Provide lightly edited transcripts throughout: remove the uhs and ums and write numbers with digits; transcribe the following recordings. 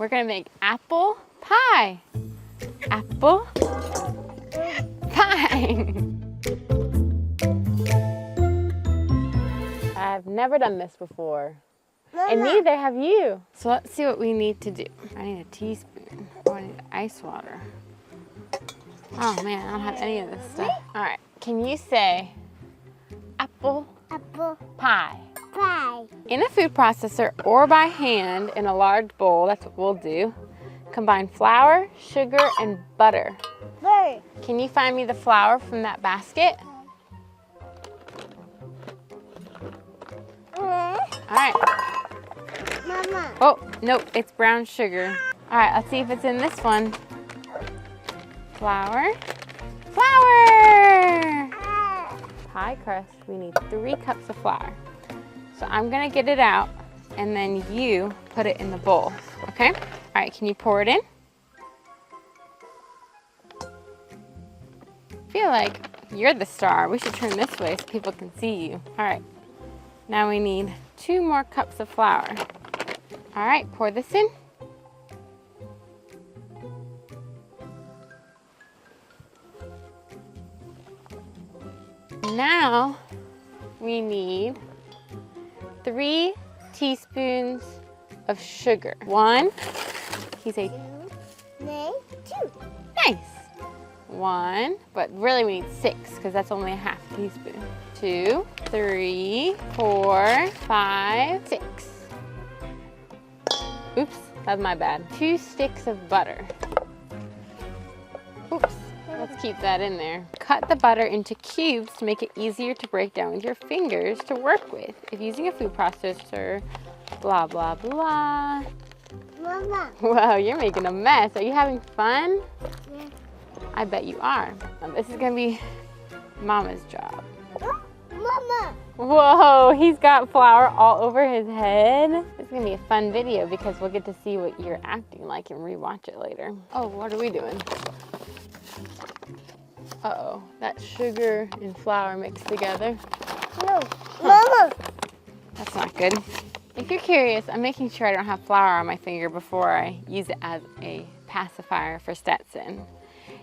We're gonna make apple pie. Apple pie. I've never done this before. Mama. And neither have you. So let's see what we need to do. I need a teaspoon. Oh, I need ice water. Oh man, I don't have any of this stuff. All right, can you say apple pie? Pie. In a food processor or by hand in a large bowl, that's what we'll do. Combine flour, sugar, and butter. Bird. Can you find me the flour from that basket? All right. Mama. Oh, nope, it's brown sugar. All right, let's see if it's in this one. Flour. Flour! Pie crust, we need 3 cups of flour. So I'm gonna get it out and then you put it in the bowl, okay? All right, can you pour it in? I feel like you're the star. We should turn this way so people can see you. All right, now we need 2 more cups of flour. All right, pour this in. Now we need 3 teaspoons of sugar. 1, he say 2. nice. 1, but really we need 6 because that's only a half teaspoon. 2, 3, 4, 5, 6. Oops, that's my bad. 2 sticks of butter. Oops, let's keep that in there. Cut the butter into cubes to make it easier to break down with your fingers to work with. If using a food processor, blah, blah, blah. Mama. Wow, you're making a mess. Are you having fun? Yeah. I bet you are. Now, this is gonna be Mama's job. Mama. Whoa, he's got flour all over his head. This is gonna be a fun video because we'll get to see what you're acting like and rewatch it later. Oh, what are we doing? Uh-oh, that sugar and flour mixed together. No. Mama. That's not good. If you're curious, I'm making sure I don't have flour on my finger before I use it as a pacifier for Stetson.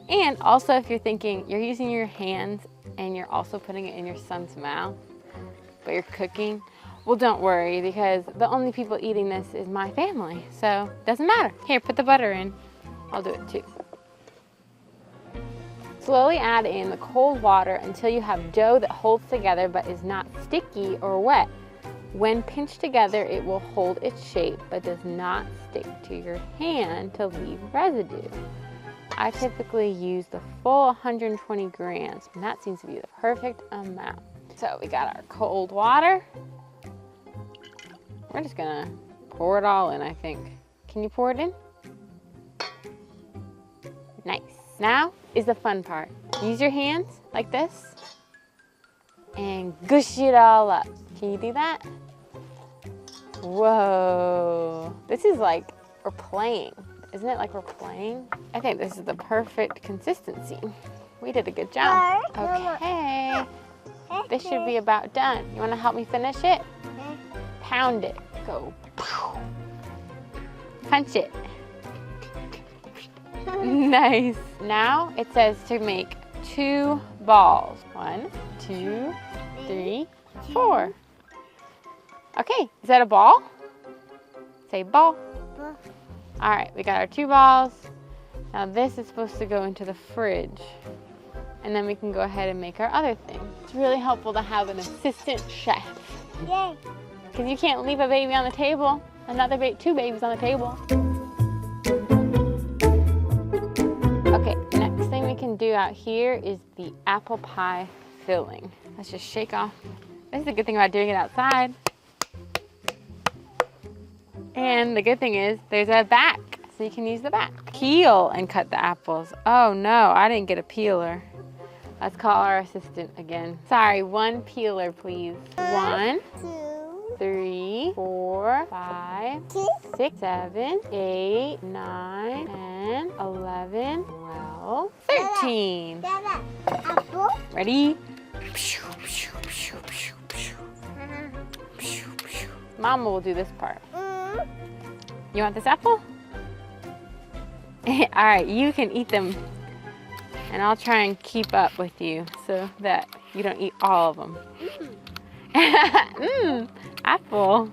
And also if you're thinking you're using your hands and you're also putting it in your son's mouth, but you're cooking, well, don't worry because the only people eating this is my family, so it doesn't matter. Here, put the butter in. I'll do it too. Slowly add in the cold water until you have dough that holds together but is not sticky or wet. When pinched together, it will hold its shape but does not stick to your hand to leave residue. I typically use the full 120 grams, and that seems to be the perfect amount. So we got our cold water. We're just gonna pour it all in, I think. Can you pour it in? Nice. Now is the fun part. Use your hands like this and gush it all up. Can you do that? Whoa. This is like we're playing. Isn't it like we're playing? I think this is the perfect consistency. We did a good job. Okay. This should be about done. You want to help me finish it? Pound it. Go. Punch it. Nice. Now it says to make 2 balls. 1, 2, 3, 4. Okay, is that a ball? Say ball. All right, we got our 2 balls. Now this is supposed to go into the fridge. And then we can go ahead and make our other thing. It's really helpful to have an assistant chef. Yay. Because you can't leave a baby on the table. 2 babies on the table. Okay, next thing we can do out here is the apple pie filling. Let's just shake off. This is a good thing about doing it outside. And the good thing is there's a back, so you can use the back. Peel and cut the apples. Oh no, I didn't get a peeler. Let's call our assistant again. Sorry, 1 peeler, please. 1, 2, 3, 4, 5, 6, 7, 8, 9, 10, 11, 12, 13. Dada. Apple. Ready? Mama will do this part. You want this apple? All right, you can eat them. And I'll try and keep up with you so that you don't eat all of them. Apple.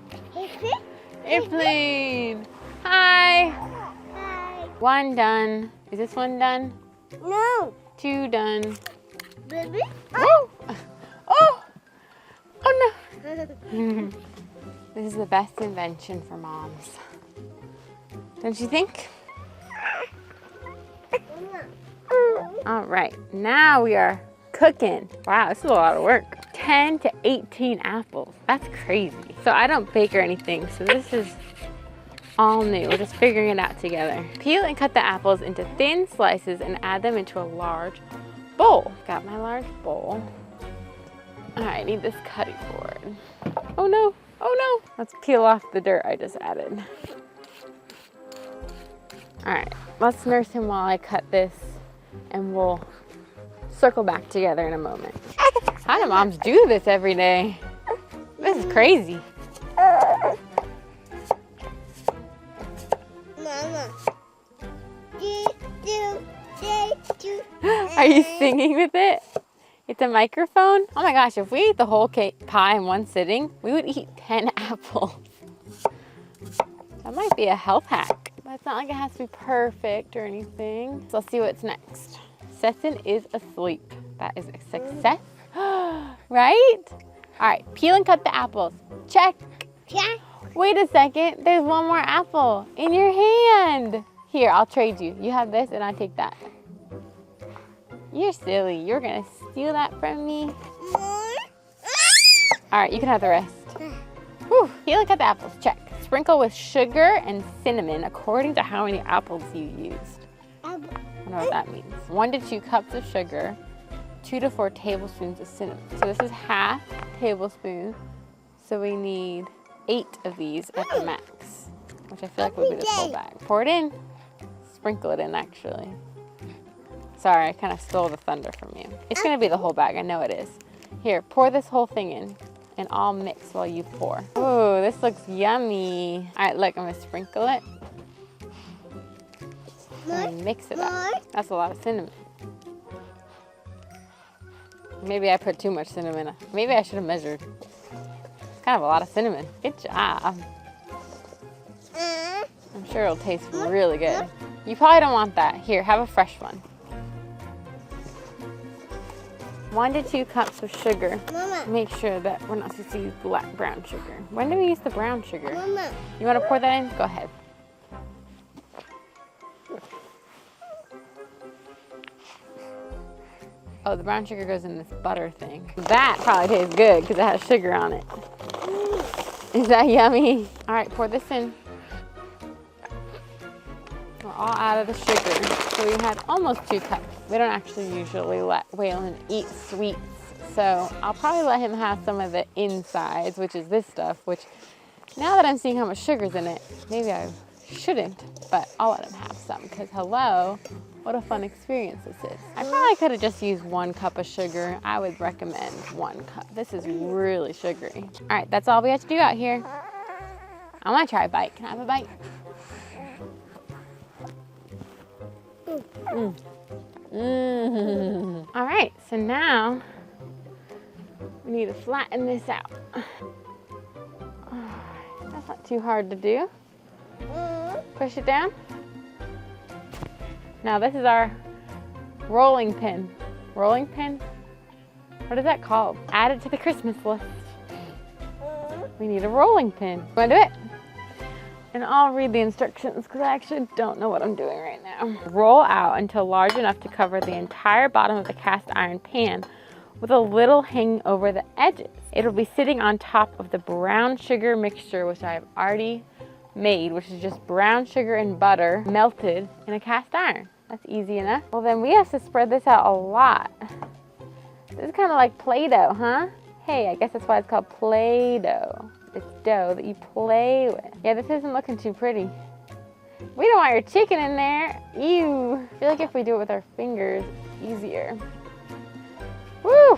Airplane. Hi. Hi. One done. Is this one done? No. Two done. Baby. Oh! Oh! Oh no! This is the best invention for moms. Don't you think? All right, now we are cooking. Wow, this is a lot of work. 10 to 18 apples. That's crazy. So I don't bake or anything, so this is all new. We're just figuring it out together. Peel and cut the apples into thin slices and add them into a large bowl. Got my large bowl. All right, I need this cutting board. Oh no, oh no. Let's peel off the dirt I just added. All right, let's nurse him while I cut this and we'll circle back together in a moment. How do moms do this every day? This is crazy. Mama. Are you singing with it? It's a microphone? Oh my gosh, if we ate the whole cake pie in one sitting, we would eat 10 apples. That might be a health hack. But it's not like it has to be perfect or anything. So let's see what's next. Stetson is asleep. That is a success, right? All right, peel and cut the apples. Check. Check. Wait a second, there's one more apple in your hand. Here, I'll trade you. You have this and I take that. You're silly, you're gonna steal that from me. More. All right, you can have the rest. Whew, peel and cut the apples, check. Sprinkle with sugar and cinnamon according to how many apples you used. I don't know what that means. 1 to 2 cups of sugar, 2 to 4 tablespoons of cinnamon. So this is half tablespoon. So we need 8 of these at the max, which I feel like would be the full bag. Pour it in. Sprinkle it in, actually. Sorry, I kind of stole the thunder from you. It's gonna be the whole bag, I know it is. Here, pour this whole thing in. And I'll mix while you pour. Oh, this looks yummy. All right, look, I'm gonna sprinkle it. And mix it up. That's a lot of cinnamon. Maybe I put too much cinnamon. Maybe I should have measured. It's kind of a lot of cinnamon. Good job. I'm sure it'll taste really good. You probably don't want that. Here, have a fresh one. 1 to 2 cups of sugar. Mama. Make sure that we're not supposed to use brown sugar. When do we use the brown sugar? Mama. You want to pour that in? Go ahead. Oh, the brown sugar goes in this butter thing. That probably tastes good because it has sugar on it. Is that yummy? All right, pour this in. We're all out of the sugar. So we had almost 2 cups. We don't actually usually let Waylon eat sweets. So I'll probably let him have some of the insides, which is this stuff, which now that I'm seeing how much sugar's in it, maybe I shouldn't, but I'll let him have some because hello, what a fun experience this is. I probably could have just used 1 cup of sugar. I would recommend 1 cup. This is really sugary. All right, that's all we have to do out here. I want to try a bite. Can I have a bite? All right, so now we need to flatten this out. That's not too hard to do. Push it down. Now this is our rolling pin. Rolling pin? What is that called? Add it to the Christmas list. We need a rolling pin. Want to do it? And I'll read the instructions because I actually don't know what I'm doing right now. Roll out until large enough to cover the entire bottom of the cast iron pan with a little hanging over the edges. It'll be sitting on top of the brown sugar mixture, which I have already made, which is just brown sugar and butter melted in a cast iron. That's easy enough. Well, then we have to spread this out a lot. This is kind of like Play-Doh, huh? Hey, I guess that's why it's called Play-Doh. It's dough that you play with. Yeah, this isn't looking too pretty. We don't want your chicken in there. Ew. I feel like if we do it with our fingers, it's easier. Woo!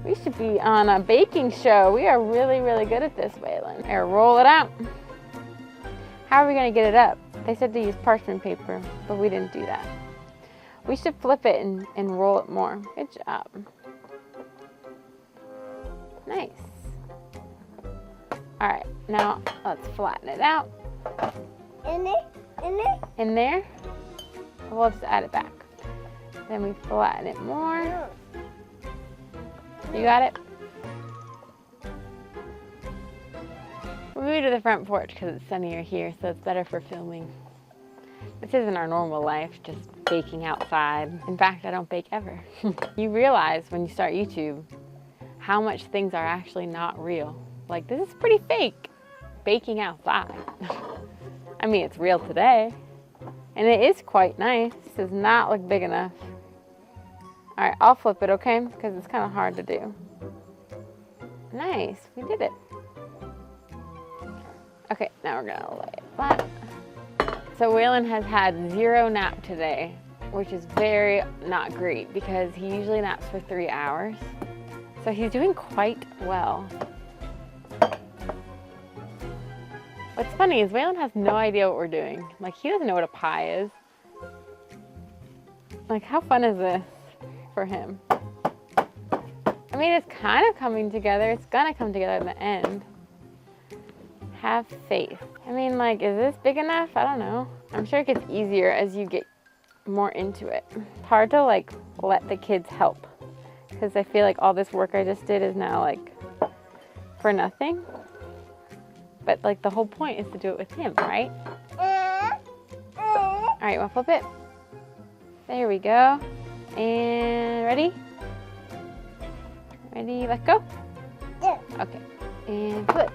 We should be on a baking show. We are really, really good at this, Waylon. Here, roll it out. How are we gonna get it up? They said to use parchment paper, but we didn't do that. We should flip it and roll it more. Good job. Nice. All right, now let's flatten it out. In there? In there? In there. We'll just add it back. Then we flatten it more. You got it? We moved to the front porch because it's sunnier here, so it's better for filming. This isn't our normal life, just baking outside. In fact, I don't bake ever. You realize when you start YouTube how much things are actually not real. Like, this is pretty fake, baking outside. I mean, it's real today, and it is quite nice. This does not look big enough. All right, I'll flip it, okay? Because it's kind of hard to do. Nice, we did it. Okay, now we're gonna lay it flat. So Waylon has had 0 nap today, which is very not great because he usually naps for 3 hours. So he's doing quite well. What's funny is Waylon has no idea what we're doing. Like, he doesn't know what a pie is. Like, how fun is this for him? I mean, it's kind of coming together. It's gonna come together in the end. Have faith. I mean, like, is this big enough? I don't know. I'm sure it gets easier as you get more into it. It's hard to, like, let the kids help because I feel like all this work I just did is now, like, for nothing. But, like, the whole point is to do it with him, right? All right, you want to flip it? There we go. And ready? Ready, let go? Yeah. Okay, and flip.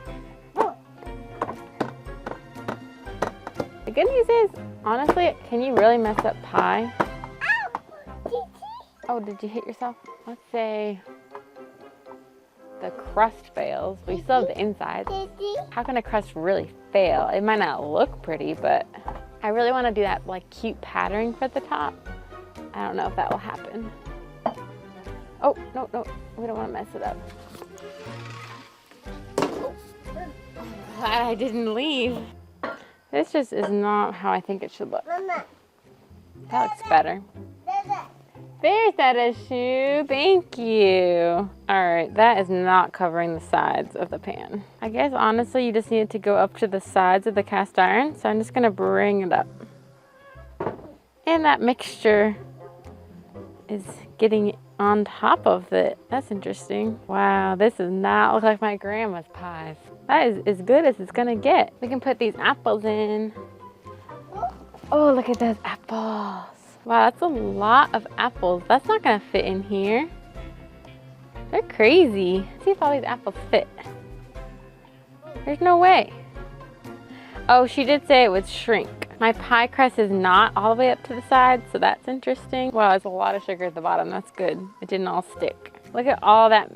The good news is, honestly, can you really mess up pie? Oh, did you hit yourself? Let's say the crust fails. We still have the insides. How can a crust really fail? It might not look pretty, but I really want to do that, like, cute patterning for the top. I don't know if that will happen. Oh, no, we don't want to mess it up. Glad I didn't leave. This just is not how I think it should look. Mama. That looks better. There's Dada's shoe. Thank you. All right, that is not covering the sides of the pan. I guess honestly you just need it to go up to the sides of the cast iron. So I'm just gonna bring it up. And that mixture is getting on top of it. That's interesting. Wow, this does not look like my grandma's pies. That is as good as it's gonna get. We can put these apples in. Oh, look at those apples. Wow, that's a lot of apples. That's not gonna fit in here. They're crazy. Let's see if all these apples fit. There's no way. Oh, she did say it would shrink. My pie crust is not all the way up to the side, so that's interesting. Wow, there's a lot of sugar at the bottom. That's good. It didn't all stick. Look at all that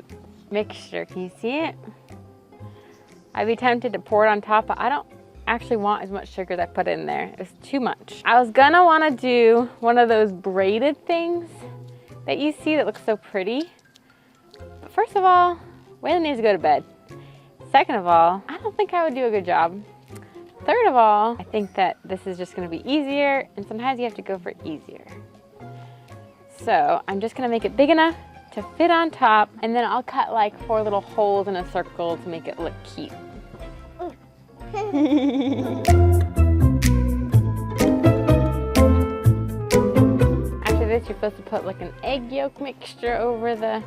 mixture. Can you see it? I'd be tempted to pour it on top, but I don't actually want as much sugar as I put in there. It's too much. I was gonna wanna do one of those braided things that you see that looks so pretty. But first of all, Waylon needs to go to bed. Second of all, I don't think I would do a good job. Third of all, I think that this is just gonna be easier, and sometimes you have to go for easier. So I'm just gonna make it big enough to fit on top, and then I'll cut like 4 little holes in a circle to make it look cute. After this, you're supposed to put like an egg yolk mixture over the...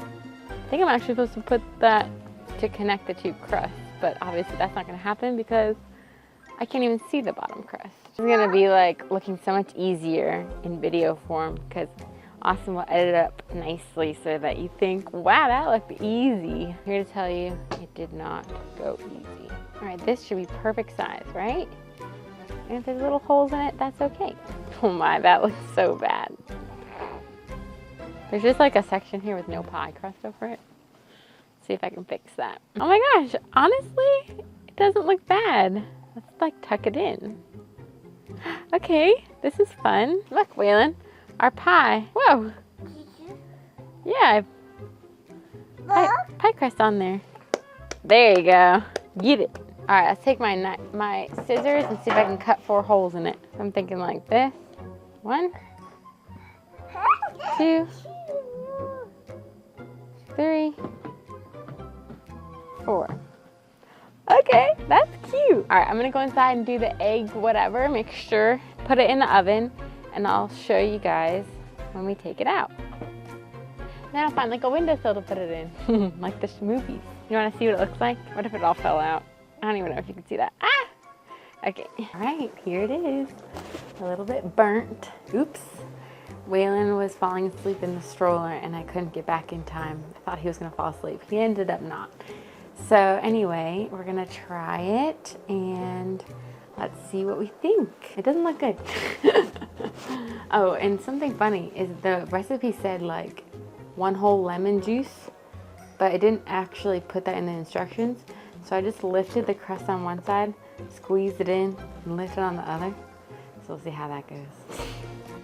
I think I'm actually supposed to put that to connect the 2 crusts, but obviously that's not gonna happen because I can't even see the bottom crust. It's gonna be like looking so much easier in video form because Austin will edit it up nicely so that you think, wow, that looked easy. I'm here to tell you, it did not go easy. All right, this should be perfect size, right? And if there's little holes in it, that's okay. Oh my, that looks so bad. There's just like a section here with no pie crust over it. See if I can fix that. Oh my gosh, honestly, it doesn't look bad. Let's like tuck it in. Okay, this is fun. Look, Waylon, our pie. Whoa. Yeah, pie crust on there. There you go. Get it. All right, let's take my scissors and see if I can cut 4 holes in it. I'm thinking like this. 1, 2, 3, 4. Okay, that's cute. All right, I'm gonna go inside and do the egg whatever, make sure, put it in the oven, and I'll show you guys when we take it out. Then I'll find like a windowsill to put it in, like the movies. You wanna see what it looks like? What if it all fell out? I don't even know if you can see that. Ah! Okay, all right, here it is. A little bit burnt. Oops. Waylon was falling asleep in the stroller and I couldn't get back in time. I thought he was gonna fall asleep. He ended up not. So anyway, we're gonna try it and let's see what we think. It doesn't look good. Oh, and something funny is the recipe said like 1 whole lemon juice, but it didn't actually put that in the instructions. So I just lifted the crust on one side, squeezed it in, and lifted on the other. So we'll see how that goes.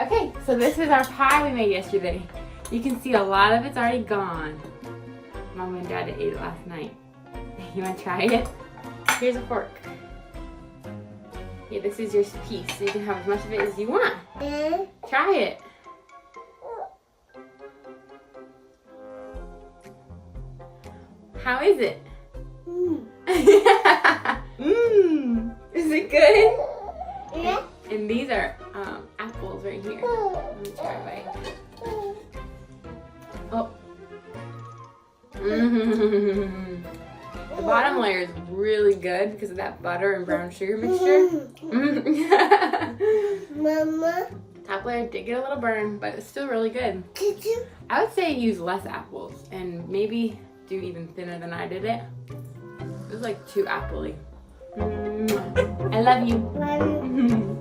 Okay, so this is our pie we made yesterday. You can see a lot of it's already gone. Mom and Dad ate it last night. You wanna try it? Here's a fork. Yeah, this is your piece, so you can have as much of it as you want. Try it. How is it? Is it good? Yeah. And these are apples right here. Let me try a bite. Oh. The bottom layer is really good because of that butter and brown sugar mixture. Mama. Top layer did get a little burn, but it's still really good. I would say use less apples and maybe do even thinner than I did it. It was like too appley. I love you. Love you.